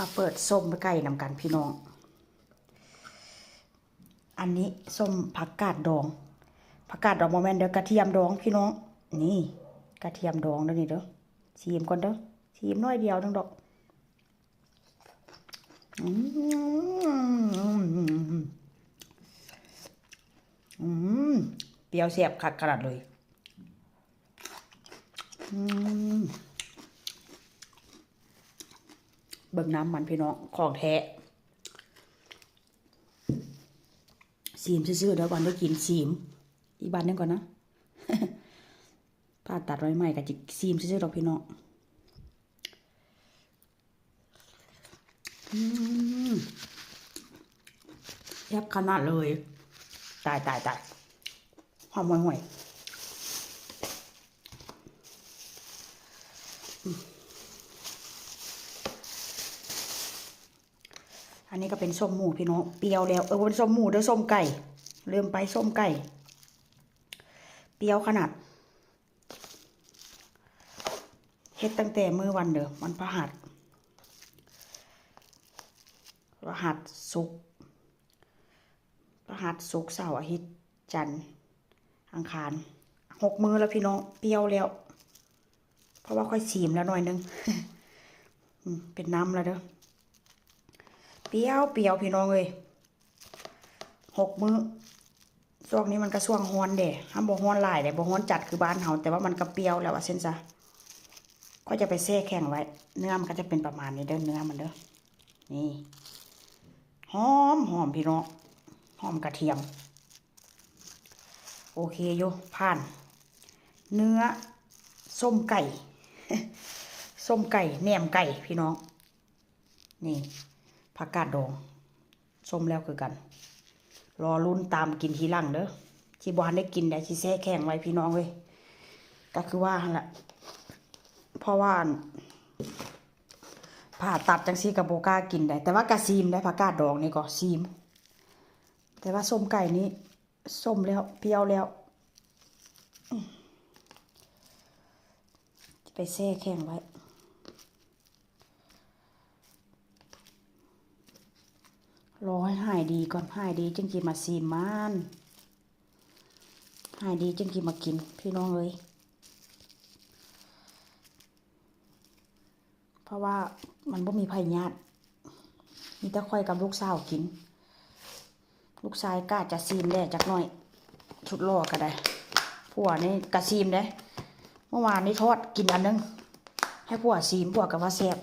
มาเปิดส้มไก่นำกันพี่น้อง อันนี้ส้มผักกาดดองโมเมนต์เด้อกระเทียมดองพี่น้องนี่กระเทียมดองเด้อนี่เด้อชิมก่อนเด้อชิมน้อยเดียวนึงดอกเปรี้ยวแซ่บคักขนาดเลยเบิ่งน้ำมันพี่น้องของแท้ซีมซื่อๆเดี๋ยวก่อนได้กินซีมอีกบานนึงก่อนนะผ่าตัดไว้ใหม่กับจิซีมซื่อๆดอกพี่น้องยับขนาดเลยตายหอมห่วยอันนี้ก็เป็นส้มหมูพี่น้องเปรี้ยวแล้วเป็นส้มหมูเด้อส้มไก่ลืมไปส้มไก่เปรี้ยวขนาดเฮ็ดตั้งแต่มื้อวันเด้อวันพฤหัสศุกร์เสาร์อาทิตย์จันทร์อังคาร6 มื้อแล้วพี่น้องเปรี้ยวแล้วเพราะว่าค่อยชิมแล้วหน่อยนึง เป็นน้ำแล้วเด้อเปรี้ยวพี่น้องเลย6 มื้อช่วงนี้มันก็ช่วงฮ้อนเด้ห้ามบ่ฮ้อนหลายเด้บ่ฮ้อนจัดคือบ้านเฮาแต่ว่ามันก็เปรี้ยวแล้วว่าเส้นซะก็จะไปแช่แข็งไว้เนื้อมันก็จะเป็นประมาณนี้เด้อเนื้อมันเด้อนี่หอมพี่น้องหอมกระเทียมโอเคอยู่ผ่านเนื้อส้มไก่ ส้มไก่แหนมไก่พี่น้องนี่ผักกาดดองส้มแล้วคือกันรอลุ้นตามกินทีหลังเด้อที่บ้านได้กินได้ที่แช่แข็งไว้พี่น้องเว้ยก็คือว่าหั่นล่ะเพราะว่าผ่าตัดจังซี่กับโบกล้ากินได้แต่ว่ากะซีมได้ผักกาดดองนี่ก็ซีมแต่ว่าส้มไก่นี้ส้มแล้วเปรี้ยวแล้วไปแช่แข็งไว้รอให้หายดีก่อนหายดีจึงกินมาซีมมันหายดีจึงกินมากินพี่น้องเลยเพราะว่ามันบ่มีไผญาติมีแต่ค่อยกับลูกสาวกินลูกชายกล้าจะซีมได้จักหน่อยชุดรอก็ได้ผัวนี่กะซีมได้เมื่อวานนี้ทอดกินอันนึงให้ผัวซีมผัวก็ว่าแซ่บ